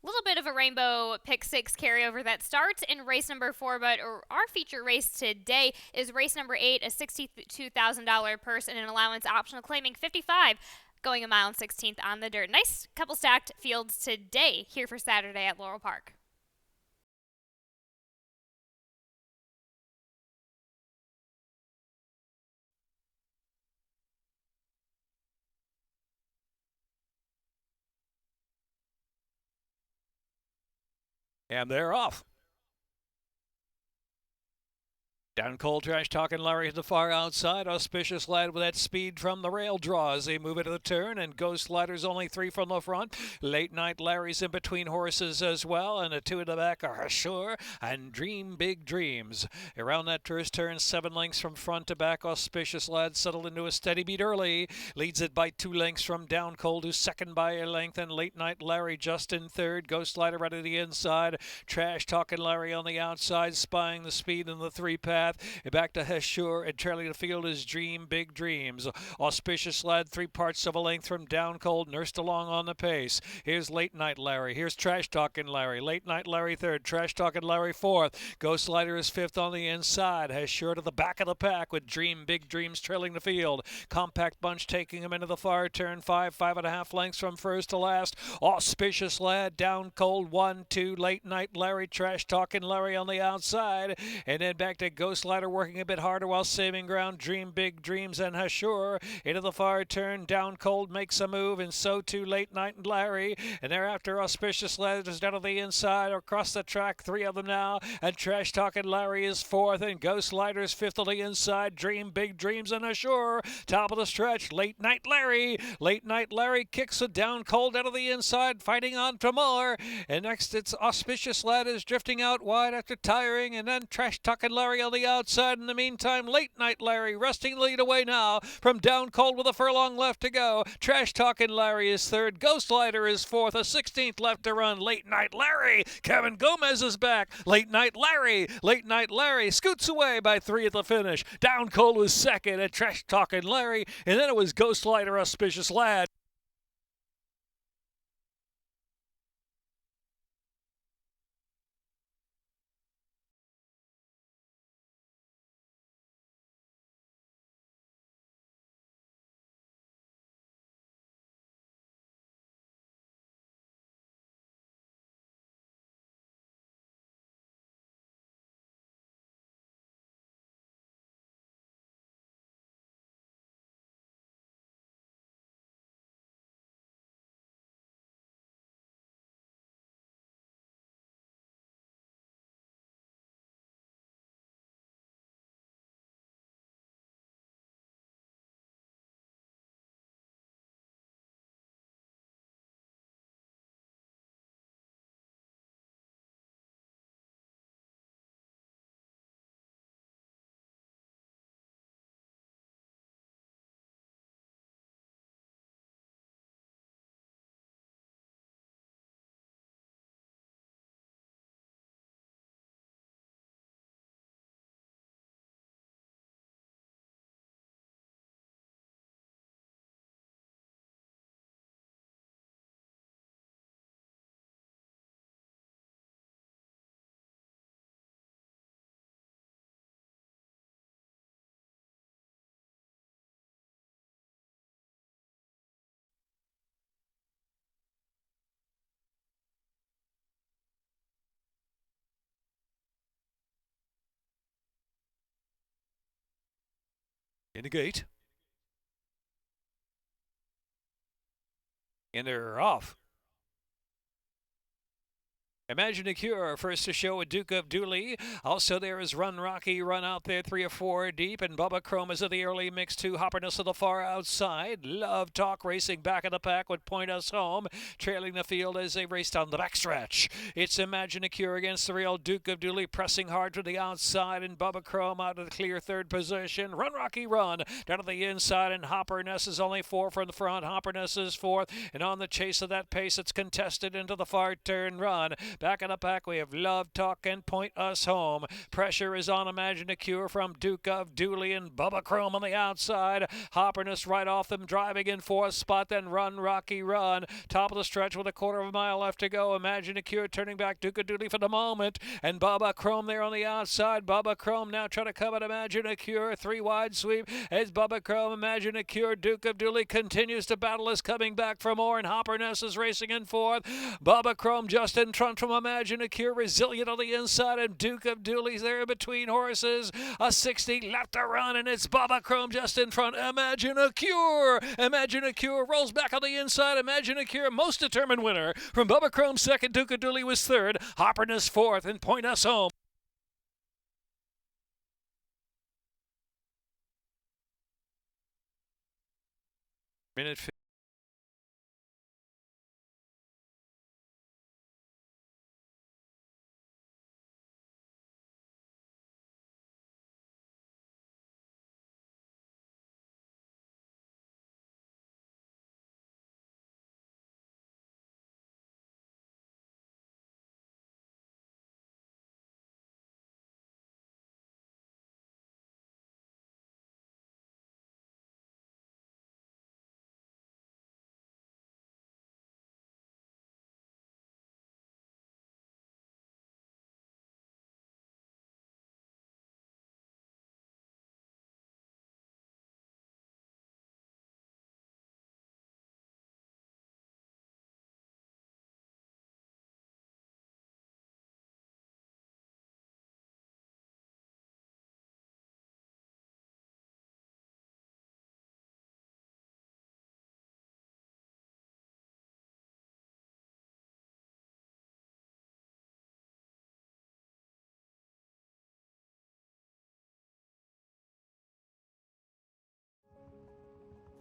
Little bit of a rainbow pick six carryover that starts in race number 4, but our feature race today is race number 8, a $62,000 purse and an allowance optional claiming 55, going a mile and 16th on the dirt. Nice couple stacked fields today here for Saturday at Laurel Park. And they're off. Down cold trash talking Larry to the far outside. Auspicious Lad with that speed from the rail draws. They move into the turn, and Ghost Slider's only 3 from the front. Late Night Larry's in between horses as well, and the 2 in the back are Sure and Dream Big Dreams. Around that first turn, 7 lengths from front to back. Auspicious Lad settled into a steady beat early. Leads it by 2 lengths from Down Cold, who's second by a length, and Late Night Larry just in third. Ghost Slider right at the inside. Trash talking Larry on the outside, spying the speed in the 3 path. Back to Heshure, and trailing the field is Dream Big Dreams. Auspicious Lad, 3 parts of a length from Down Cold, nursed along on the pace. Here's Late Night Larry. Here's Trash Talking Larry. Late Night Larry third. Trash Talking Larry fourth. Ghost Slider is fifth on the inside. Heshure to the back of the pack with Dream Big Dreams trailing the field. Compact Bunch taking him into the far turn. 5.5 lengths from first to last. Auspicious Lad, Down Cold, 1, 2. Late Night Larry, Trash Talking Larry on the outside. And then back to Ghost Slider working a bit harder while saving ground. Dream Big Dreams and Heshure into the far turn. Down Cold makes a move, and so too Late Night and Larry. And thereafter Auspicious Lad is down to the inside or across the track. 3 of them now. And Trash Talking Larry is fourth, and Ghost Slider's fifth on the inside. Dream Big Dreams and Heshure top of the stretch. Late Night Larry. Late Night Larry kicks it Down Cold out of the inside, fighting on to more. And next it's Auspicious Lad is drifting out wide after tiring, and then Trash Talking Larry on the outside. In the meantime, Late Night Larry resting lead away now from Down Cold with a furlong left to go. Trash Talking Larry is third. Ghost Slider is fourth. A 16th left to run. Late Night Larry. Kevin Gomez is back. Late Night Larry. Late Night Larry scoots away by 3 at the finish. Down Cold was second, and Trash Talking Larry, and then it was Ghost Slider, Auspicious Lad. In the gate. And they're off. Imagine a Cure, first to show a Duke of Dooley. Also there is Run Rocky, Run out there, 3 or 4 deep. And Bubba Chrome is at the early mix, 2. Hopperness of the far outside. Love Talk racing back in the pack would point us home. Trailing the field as they race down the backstretch. It's Imagine a Cure against the real Duke of Dooley, pressing hard to the outside. And Bubba Chrome out of the clear third position. Run Rocky, Run down to the inside. And Hopperness is only 4 from the front. Hopperness is fourth. And on the chase of that pace, it's contested into the far turn run. Back in the pack, we have Love, Talk, and Point Us Home. Pressure is on Imagine a Cure from Duke of Dooley and Bubba Chrome on the outside. Hopperness right off them, driving in fourth spot, then Run, Rocky, Run. Top of the stretch with a quarter of a mile left to go. Imagine a Cure turning back Duke of Dooley for the moment. And Bubba Chrome there on the outside. Bubba Chrome now trying to come at Imagine a Cure. 3 wide sweep as Bubba Chrome, Imagine a Cure. Duke of Dooley continues to battle, is coming back for more, and Hopperness is racing in fourth. Bubba Chrome just in front from Imagine a Cure, resilient on the inside, and Duke of Dooley's there in between horses. A 60 left to run, and it's Bubba Chrome just in front. Imagine a Cure. Imagine a Cure rolls back on the inside. Imagine a Cure, most determined winner from Bubba Chrome second. Duke of Dooley was third. Hopperness fourth, and Point Us Home. Minute 50.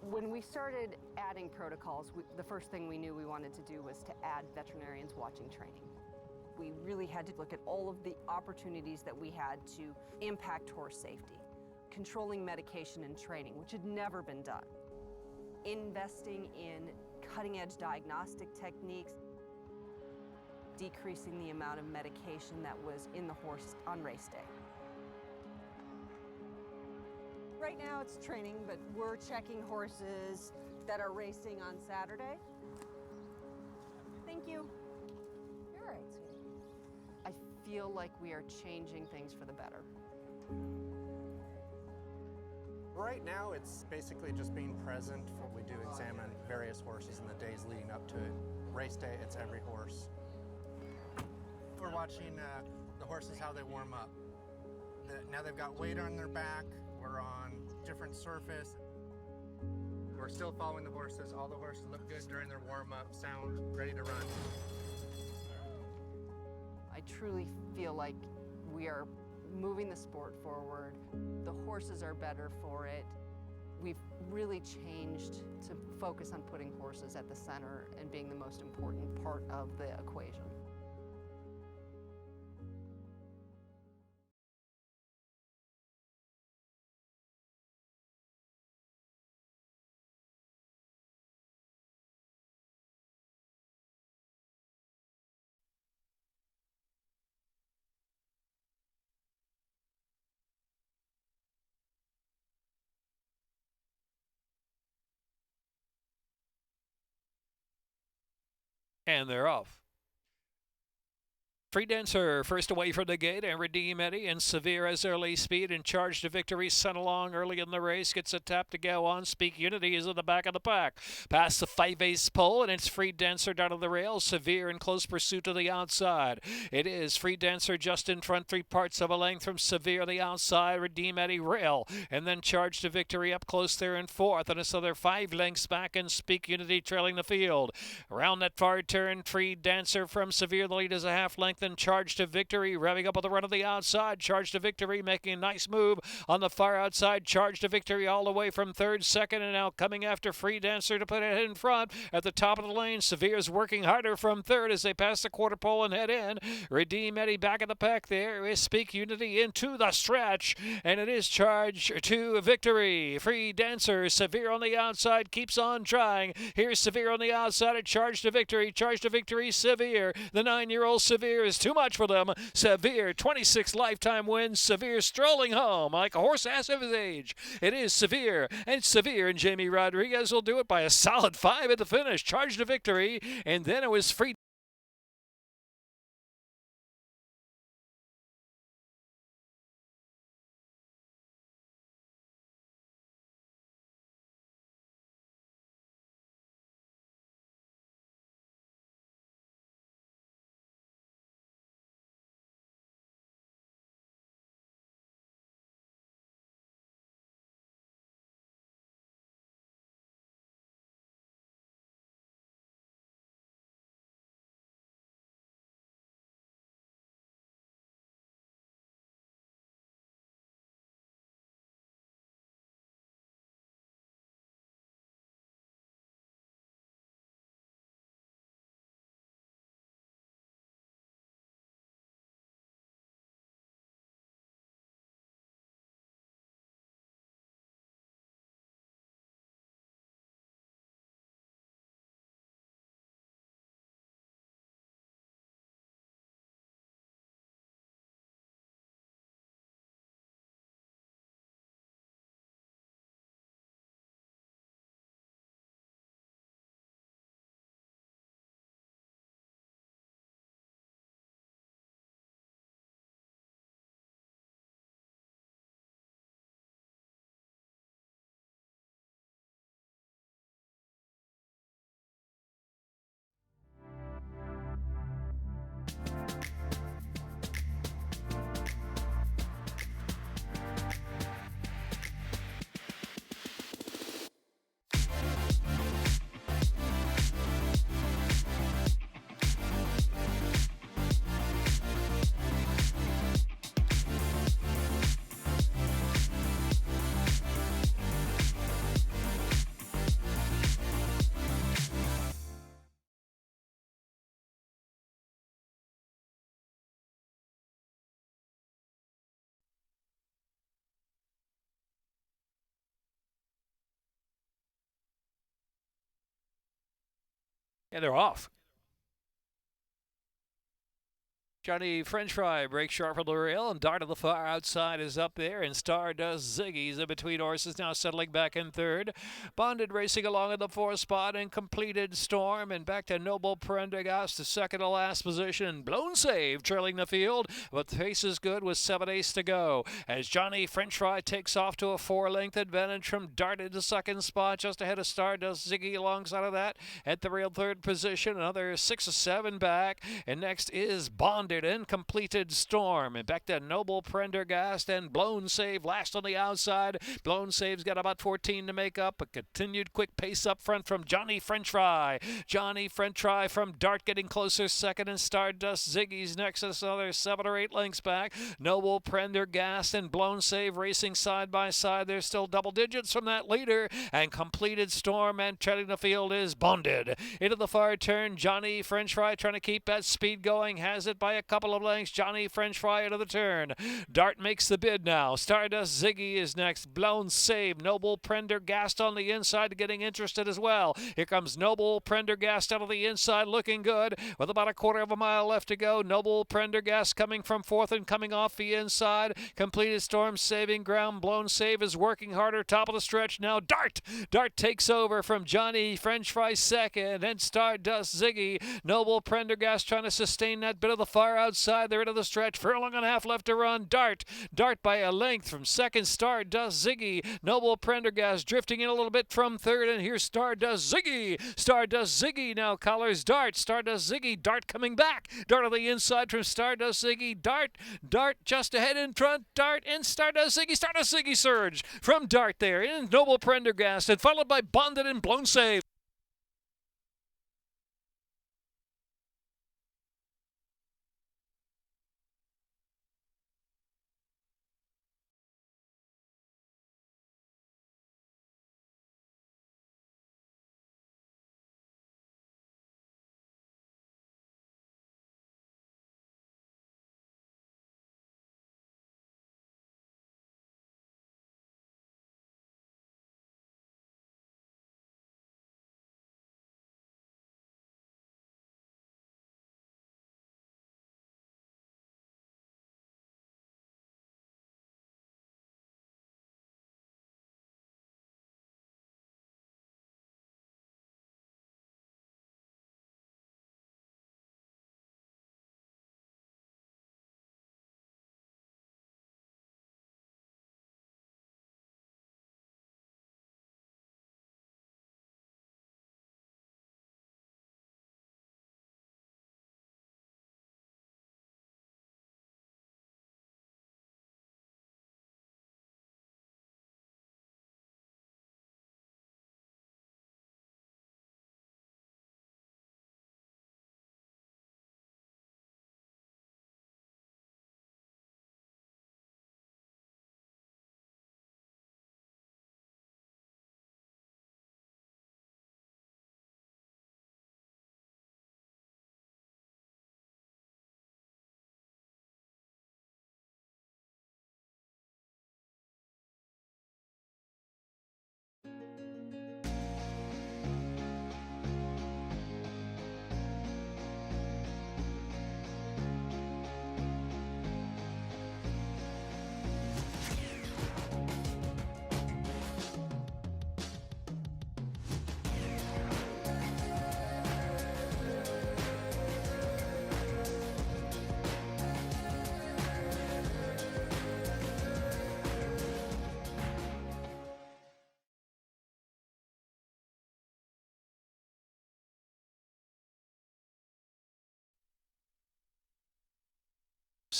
When we started adding protocols, the first thing we knew we wanted to do was to add veterinarians watching training. We really had to look at all of the opportunities that we had to impact horse safety, controlling medication and training, which had never been done, investing in cutting-edge diagnostic techniques, decreasing the amount of medication that was in the horse on race day. Right now it's training, but we're checking horses that are racing on Saturday. Thank you. You're all right, sweetie. I feel like we are changing things for the better. Right now, it's basically just being present. We do examine various horses in the days leading up to it. Race day, it's every horse. We're watching the horses, how they warm up. Now they've got weight on their back. We're on different surface. We're still following the horses. All the horses look good during their warm-up, sound ready to run. I truly feel like we are moving the sport forward. The horses are better for it. We've really changed to focus on putting horses at the center and being the most important part of the equation. And they're off. Free Dancer first away from the gate, and Redeem Eddie and Severe as early speed and Charge to Victory sent along early in the race. Gets a tap to go on. Speak Unity is in the back of the pack. Past the 5-ace pole, and it's Free Dancer down to the rail. Severe in close pursuit to the outside. It is Free Dancer just in front, 3 parts of a length from Severe the outside. Redeem Eddie rail, and then Charge to Victory up close there in fourth, and it's another 5 lengths back, and Speak Unity trailing the field. Around that far turn, Free Dancer from Severe, the lead is a half length and Charge to Victory, revving up on the run of the outside. Charge to Victory making a nice move on the far outside. Charge to Victory all the way from third, second, and now coming after Free Dancer to put it in front. At the top of the lane, Severe's working harder from third as they pass the quarter pole and head in. Redeem Eddie back in the pack there is Speak Unity into the stretch, and it is Charge to Victory. Free Dancer, Severe on the outside, keeps on trying. Here's Severe on the outside at Charge to Victory. Charge to Victory, Severe. The 9-year-old Severe is too much for them. Severe, 26 lifetime wins. Severe strolling home like a horse ass of his age. It is Severe, and Jamie Rodriguez will do it by a solid 5 at the finish. Charge to Victory, and then it was Free. And they're off. Johnny French Fry breaks sharp from the rail, and Dart on the far outside is up there, and Stardust Ziggy's in between horses, now settling back in third. Bonded racing along in the fourth spot, and Completed Storm, and back to Noble Prendergast, the second to last position. Blown Save trailing the field, but the pace is good with 7/8 to go. As Johnny French Fry takes off to a 4-length advantage from Dart into second spot, just ahead of Stardust Ziggy alongside of that. At the rail third position, another 6 or 7 back, and next is Bonded and Completed Storm, and back to Noble Prendergast and Blown Save last on the outside. Blown Save's got about 14 to make up. A continued quick pace up front from Johnny French Fry. Johnny French Fry from Dart getting closer second, and Stardust Ziggy's next, another 7 or 8 lengths back. Noble Prendergast and Blown Save racing side by side. There's still double digits from that leader, and Completed Storm, and treading the field is Bonded. Into the far turn, Johnny French Fry trying to keep that speed going, has it by a couple of lengths. Johnny French Fry into the turn. Dart makes the bid now. Stardust Ziggy is next. Blown Save. Noble Prendergast on the inside getting interested as well. Here comes Noble Prendergast out of the inside looking good with about a quarter of a mile left to go. Noble Prendergast coming from fourth and coming off the inside. Completed Storm saving ground. Blown Save is working harder. Top of the stretch now. Dart takes over from Johnny French Fry second, and Stardust Ziggy. Noble Prendergast trying to sustain that bit of the far outside. They're into the stretch. Furlong and a half left to run. Dart by a length from second. Stardust Ziggy. Noble Prendergast drifting in a little bit from third, and here's Stardust Ziggy. Stardust Ziggy now collars Dart. Stardust Ziggy. Dart coming back. Dart on the inside from Stardust Ziggy. Dart just ahead in front. Dart and Stardust Ziggy. Stardust Ziggy surge from Dart there in Noble Prendergast, and followed by Bonded and Blown Save.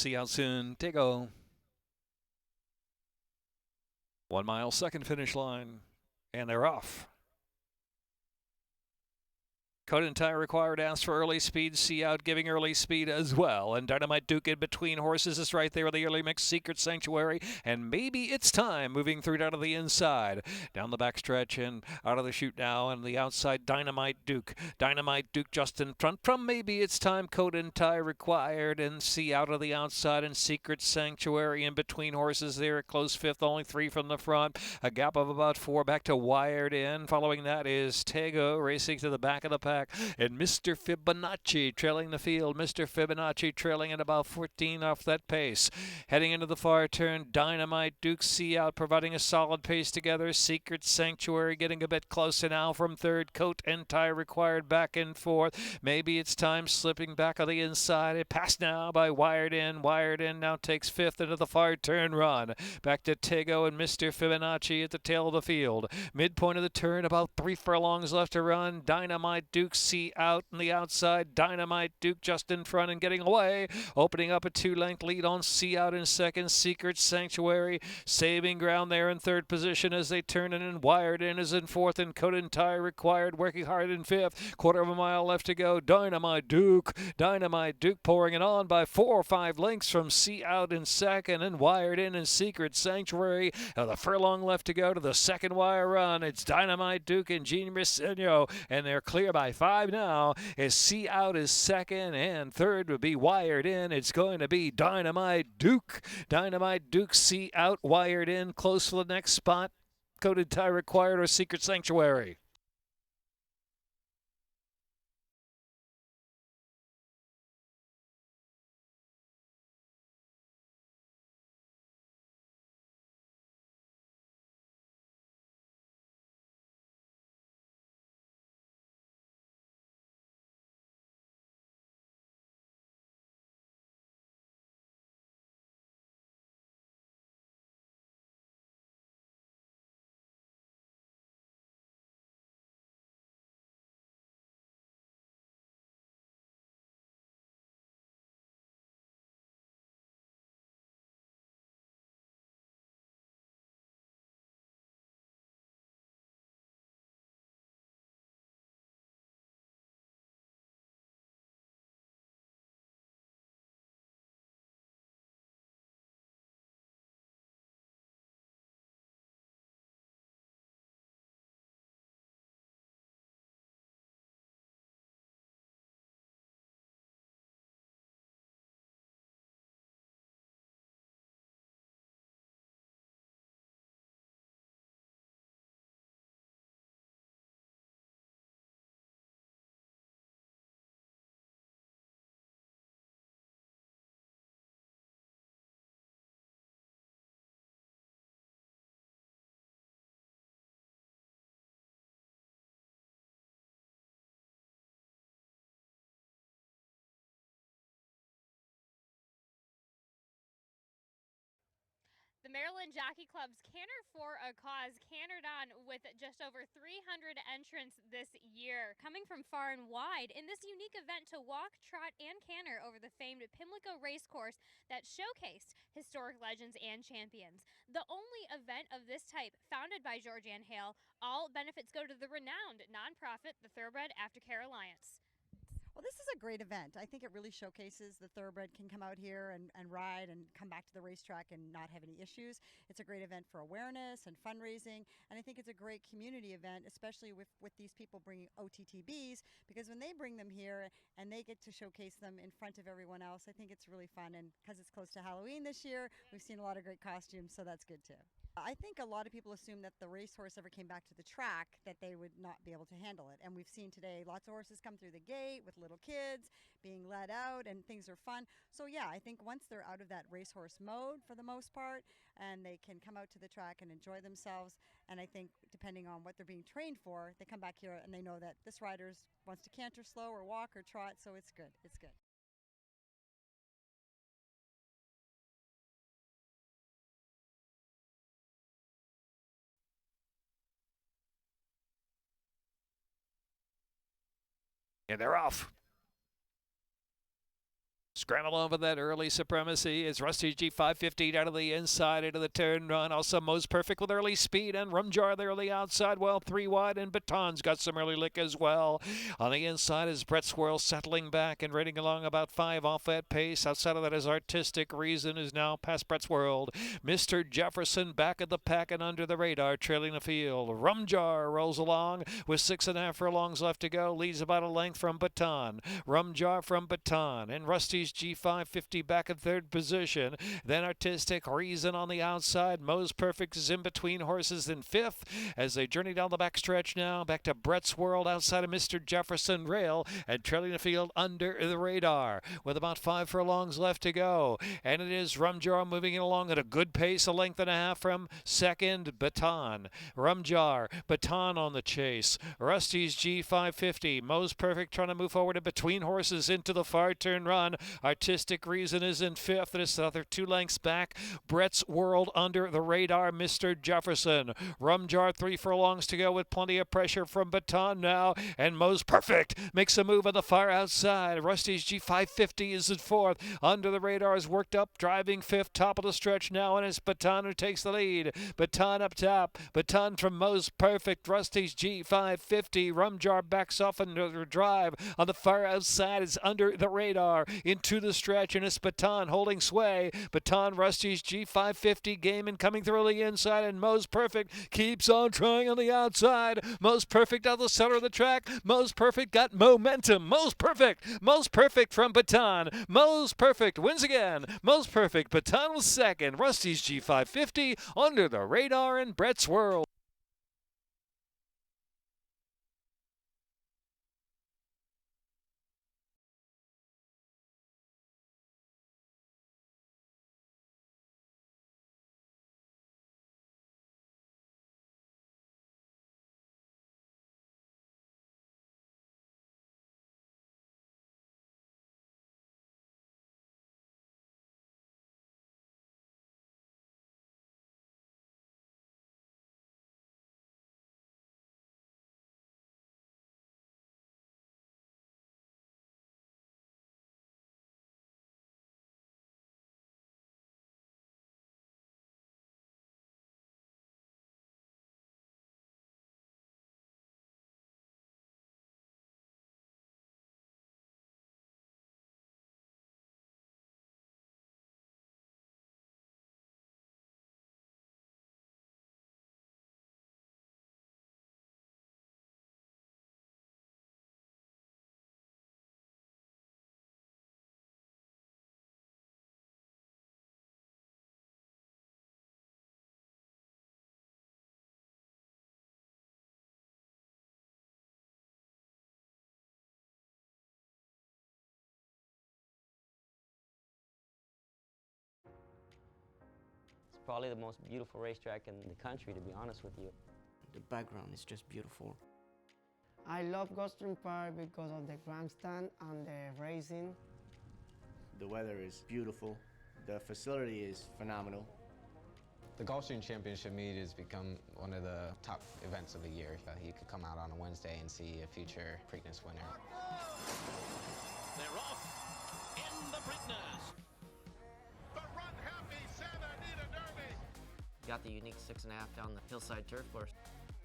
See you out soon. Tego. 1 mile, second finish line. And they're off. Coat and tie required, asked for early speed, see out giving early speed as well. And Dynamite Duke in between horses is right there with the early mix, Secret Sanctuary. And maybe it's time, moving through down to the inside. Down the backstretch and out of the chute now. And the outside, Dynamite Duke. Dynamite Duke just in front from maybe it's time, coat and tie required. And see out of the outside and Secret Sanctuary in between horses there. Close fifth, only 3 from the front. A gap of about 4 back to Wired In. Following that is Tego racing to the back of the pack. And Mr. Fibonacci trailing the field. Mr. Fibonacci trailing at about 14 off that pace. Heading into the far turn, Dynamite Duke see out providing a solid pace together. Secret Sanctuary getting a bit closer now from third. Coat and tie required back and forth. Maybe it's time slipping back on the inside. It passed now by Wired In. Wired In now takes fifth into the far turn run. Back to Tego and Mr. Fibonacci at the tail of the field. Midpoint of the turn, about 3 furlongs left to run. Dynamite Duke see out on the outside. Dynamite Duke just in front and getting away. Opening up a 2-length lead on See Out in second. Secret Sanctuary saving ground there in third position as they turn in, and Wired In is in fourth, and Coat and Tie required working hard in fifth. Quarter of a mile left to go. Dynamite Duke pouring it on by 4 or 5 lengths from See Out in second, and Wired In and Secret Sanctuary. The furlong left to go to the second wire run. It's Dynamite Duke and Gene Briseño, and they're clear by 5 now. As See Out is second, and third would be Wired In. It's going to be Dynamite Duke. Dynamite Duke, See Out, Wired In, close for the next spot. Coated tie required or Secret Sanctuary. The Maryland Jockey Club's Canter for a Cause cantered on with just over 300 entrants this year, coming from far and wide in this unique event to walk, trot, and canter over the famed Pimlico racecourse that showcased historic legends and champions. The only event of this type founded by Georgianne Hale. All benefits go to the renowned nonprofit, the Thoroughbred Aftercare Alliance. Well, this is a great event. I think it really showcases the thoroughbred can come out here and ride and come back to the racetrack and not have any issues. It's a great event for awareness and fundraising, and I think it's a great community event, especially with these people bringing OTTBs, because when they bring them here and they get to showcase them in front of everyone else, I think it's really fun. And because it's close to Halloween this year, we've seen a lot of great costumes, so that's good too. I think a lot of people assume that the racehorse ever came back to the track, that they would not be able to handle it. And we've seen today lots of horses come through the gate with little kids being led out, and things are fun. So yeah, I think once they're out of that racehorse mode for the most part, and they can come out to the track and enjoy themselves, and I think depending on what they're being trained for, they come back here and they know that this rider wants to canter slow or walk or trot, so it's good. It's good. And they're off. Scramble over that early supremacy is Rusty G550 down to the inside into the turn run. Also Most Perfect with early speed and Rumjar there on the outside. Well, 3 wide and Baton's got some early lick as well. On the inside is Brett Swirl settling back and rating along about 5 off that pace. Outside of that is Artistic Reason is now past Brett's World. Mr. Jefferson back at the pack and under the radar trailing the field. Rumjar rolls along with 6.5 furlongs left to go. Leads about a length from Baton. Rumjar from Baton and Rusty's G550 back in third position. Then Artistic Reason on the outside. Most Perfect is in between horses in fifth as they journey down the backstretch now. Back to Brett's World outside of Mr. Jefferson Rail and trailing the field under the radar with about 5 furlongs left to go. And it is Rumjar moving it along at a good pace, a length and a half from second. Baton. Rumjar, Baton on the chase. Rusty's G550. Most Perfect trying to move forward in between horses into the far turn run. Artistic Reason is in fifth. It's another 2 lengths back. Brett's World under the radar. Mr. Jefferson. Rumjar 3 furlongs to go with plenty of pressure from Baton now. And Most Perfect makes a move on the far outside. Rusty's G550 is in fourth. Under the radar is worked up, driving fifth. Top of the stretch now, and it's Baton who takes the lead. Baton up top. Baton from Most Perfect. Rusty's G550. Rumjar backs off another drive. On the far outside is under the radar. Into the stretch, and it's Baton holding sway. Baton, Rusty's G550 game and coming through the inside, and Most Perfect keeps on trying on the outside. Most Perfect out the center of the track. Most Perfect got momentum. Most Perfect from Baton. Most Perfect wins again. Most Perfect. Baton was second. Rusty's G550 under the radar in Brett's World. It's probably the most beautiful racetrack in the country, to be honest with you. The background is just beautiful. I love Gulfstream Park because of the grandstand and the racing. The weather is beautiful. The facility is phenomenal. The Gulfstream Championship meet has become one of the top events of the year. You could come out on a Wednesday and see a future Preakness winner. They're off in the Preakness. The Run Happy Santa Anita Derby. Got the unique 6.5 down the hillside turf course.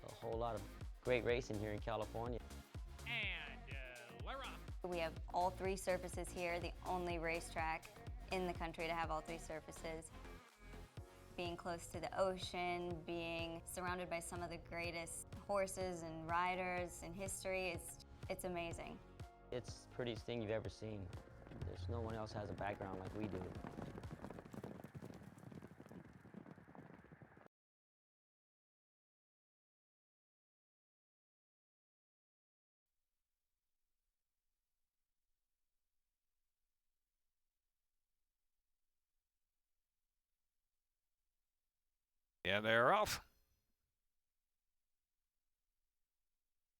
A whole lot of great racing here in California. And Laurel. We have all 3 surfaces here, the only racetrack in the country to have all 3 surfaces. Being close to the ocean, being surrounded by some of the greatest horses and riders in history, it's amazing. It's the prettiest thing you've ever seen. There's no one else has a background like we do. Yeah, they're off.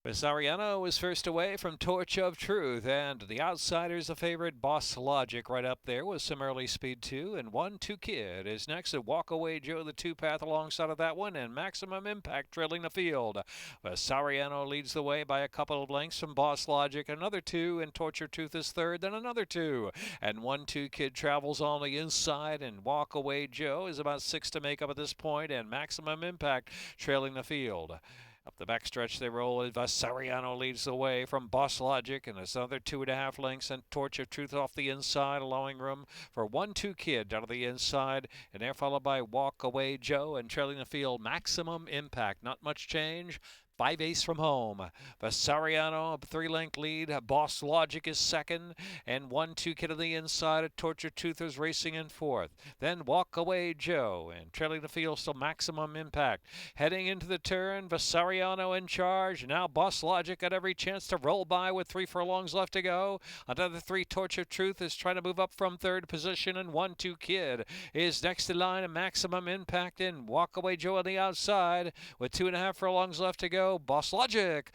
Vasariano was first away from Torch of Truth, and the outsiders, a favorite, Boss Logic, right up there with some early speed too. And 1-2 Kid is next at Walk Away Joe, the two-path alongside of that one, and Maximum Impact trailing the field. Vasariano leads the way by a couple of lengths from Boss Logic, another two, and Torch of Truth is third, then another two. And 1-2 Kid travels on the inside, and Walk Away Joe is about 6 to make up at this point, and Maximum Impact trailing the field. Up the backstretch they roll. Vasariano leads the way from Boss Logic, and there's another 2.5 lengths, and Torch of Truth off the inside, allowing room for 1-2 Kid down to the inside, and they're followed by Walk Away Joe, and trailing the field, Maximum Impact. Not much change. 5 from home. Vasariano, a 3-length lead. Boss Logic is second. And 1-2 Kid on the inside. A Torch of Truth is racing in fourth. Then Walk Away Joe. And trailing the field still Maximum Impact. Heading into the turn, Vasariano in charge. Now Boss Logic got every chance to roll by with 3 furlongs left to go. Another 3, Torch of Truth, is trying to move up from third position. And 1-2 Kid is next in line. And Maximum Impact in. Walk Away Joe on the outside with 2.5 furlongs left to go. Boss Logic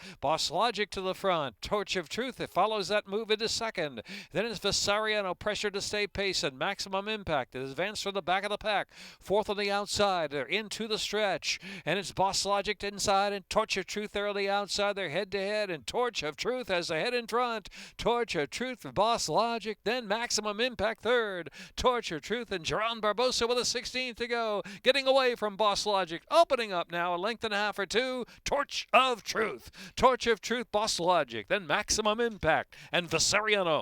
to the front. Torch of Truth, it follows that move into second. Then it's Vasariano, pressure to stay pace, and Maximum Impact. It advanced from the back of the pack. Fourth on the outside. They're into the stretch. And it's Boss Logic inside, and Torch of Truth there on the outside. They're head to head, and Torch of Truth has the head in front. Torch of Truth, Boss Logic, then Maximum Impact third. Torch of Truth and Geron Barbosa with a 16th to go. Getting away from Boss Logic. Opening up now, a length and a half or two. Torch of Truth. Torch of Truth, Boss Logic, then Maximum Impact, and Vasariano.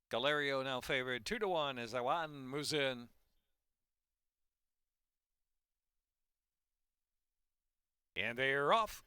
Galerio now favored 2-1 as Awan moves in. And they're off.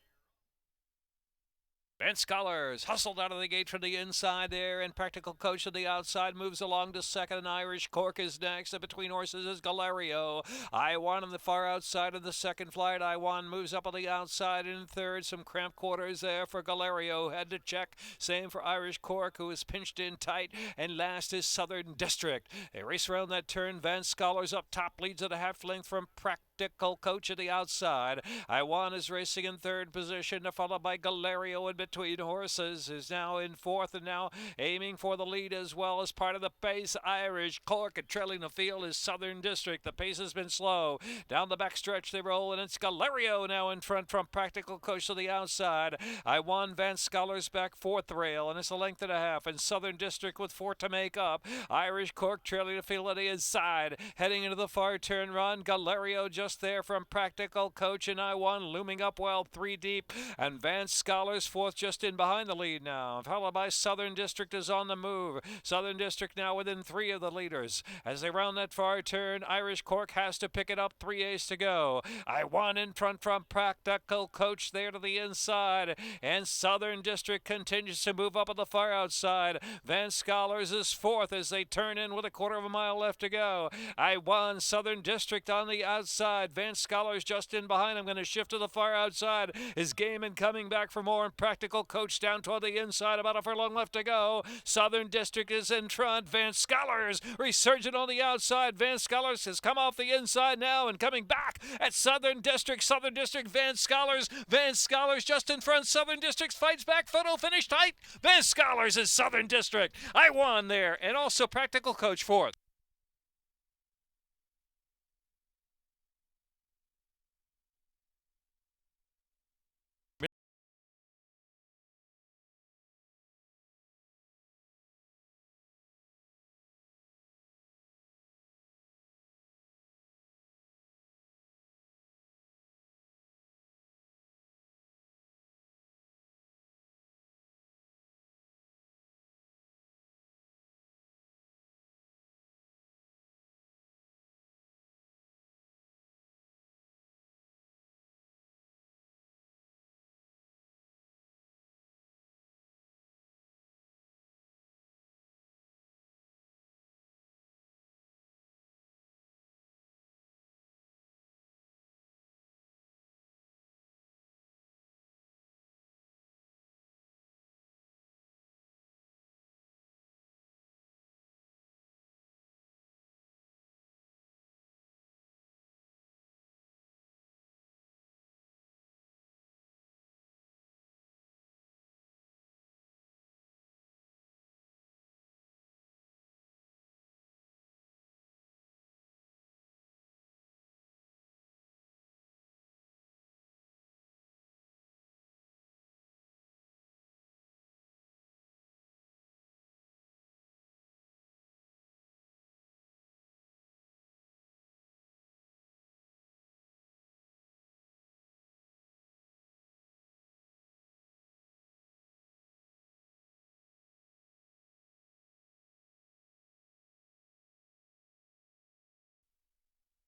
Ben Scholars hustled out of the gate from the inside there, and Practical Coach to the outside moves along to second, and Irish Cork is next, and between horses is Galerio. I1 on the far outside of the second flight. I1 moves up on the outside in third. Some cramped quarters there for Galerio. Had to check. Same for Irish Cork, who is pinched in tight, and last is Southern District. They race around that turn. Van Scholars up top, leads at a half length from Practical Coach at the outside. I1 is racing in third position, followed by Galerio in between horses, is now in fourth, and now aiming for the lead as well as part of the pace. Irish Cork, and trailing the field is Southern District. The pace has been slow. Down the backstretch they roll, and it's Galerio now in front from Practical Coach to the outside. I1 Van Scholars back fourth rail, and it's a length and a half, and Southern District with 4 to make up. Irish Cork trailing the field on the inside, heading into the far turn run. Galerio just there from Practical Coach, and I1 looming up well 3 deep, and Van Scholars fourth just in behind the lead now, followed by Southern District is on the move. Southern District now within 3 of the leaders. As they round that far turn, Irish Cork has to pick it up, 3/8 to go. I won in front from Practical Coach there to the inside, and Southern District continues to move up on the far outside. Van Scholars is 4th as they turn in with a quarter of a mile left to go. I won Southern District on the outside. Van Scholars just in behind. I'm going to shift to the far outside. Is Gaiman coming back for more, and Practical Coach down toward the inside, about a furlong left to go. Southern District is in front. Van Scholars resurgent on the outside. Van Scholars has come off the inside now and coming back at Southern District. Southern District, Van Scholars. Van Scholars just in front. Southern District fights back. Photo finish tight. Van Scholars is Southern District. I won there, and also Practical Coach 4th.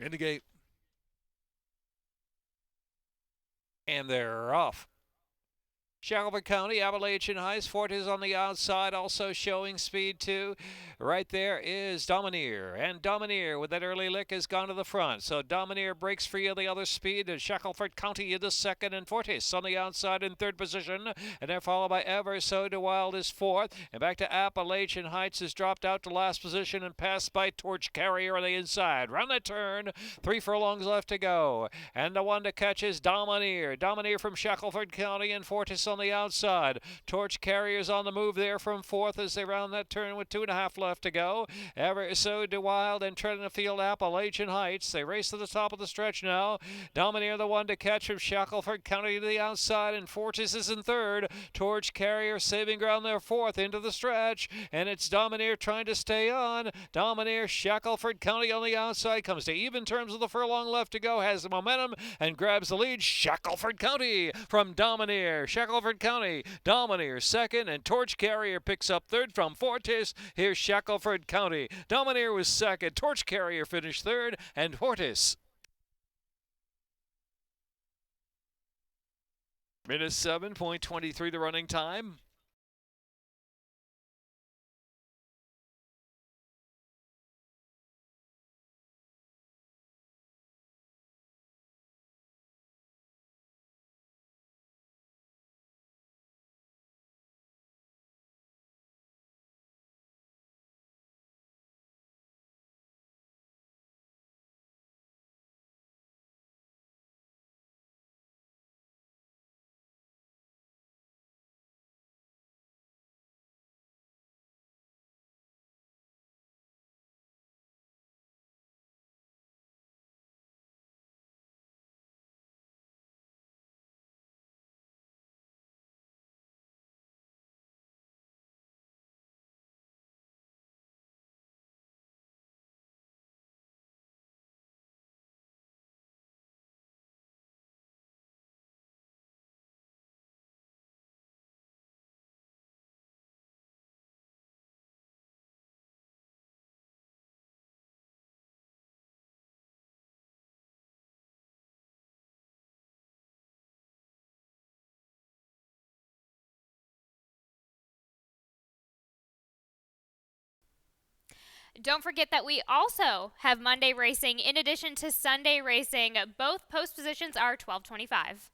In the gate. And they're off. Shackelford County, Appalachian Heights, Fortes on the outside, also showing speed too. Right there is Domineer, and Domineer with that early lick has gone to the front. So Domineer breaks free of the other speed, and Shackelford County in the second, and Fortes on the outside in third position. And they're followed by Ever So De Wild is 4th, and back to Appalachian Heights has dropped out to last position and passed by Torch Carrier on the inside. Round that turn, 3 furlongs left to go, and the one to catch is Domineer. Domineer from Shackelford County and Fortes on the outside. Torch Carrier's on the move there from 4th as they round that turn with 2.5 left to go. Ever So De Wild and treading the field Appalachian Heights. They race to the top of the stretch now. Domineer the one to catch from Shackelford County to the outside, and Fortes is in third. Torch Carrier saving ground there 4th into the stretch, and it's Domineer trying to stay on. Domineer, Shackelford County on the outside, comes to even terms with a furlong left to go, has the momentum and grabs the lead. Shackelford County from Domineer. Shackelford County, Domineer second, and Torch Carrier picks up third from Fortes. Here's Shackelford County. Domineer was second, Torch Carrier finished third, and Fortes. Minute 7.23 the running time. Don't forget that we also have Monday racing in addition to Sunday racing. Both post positions are 12:25.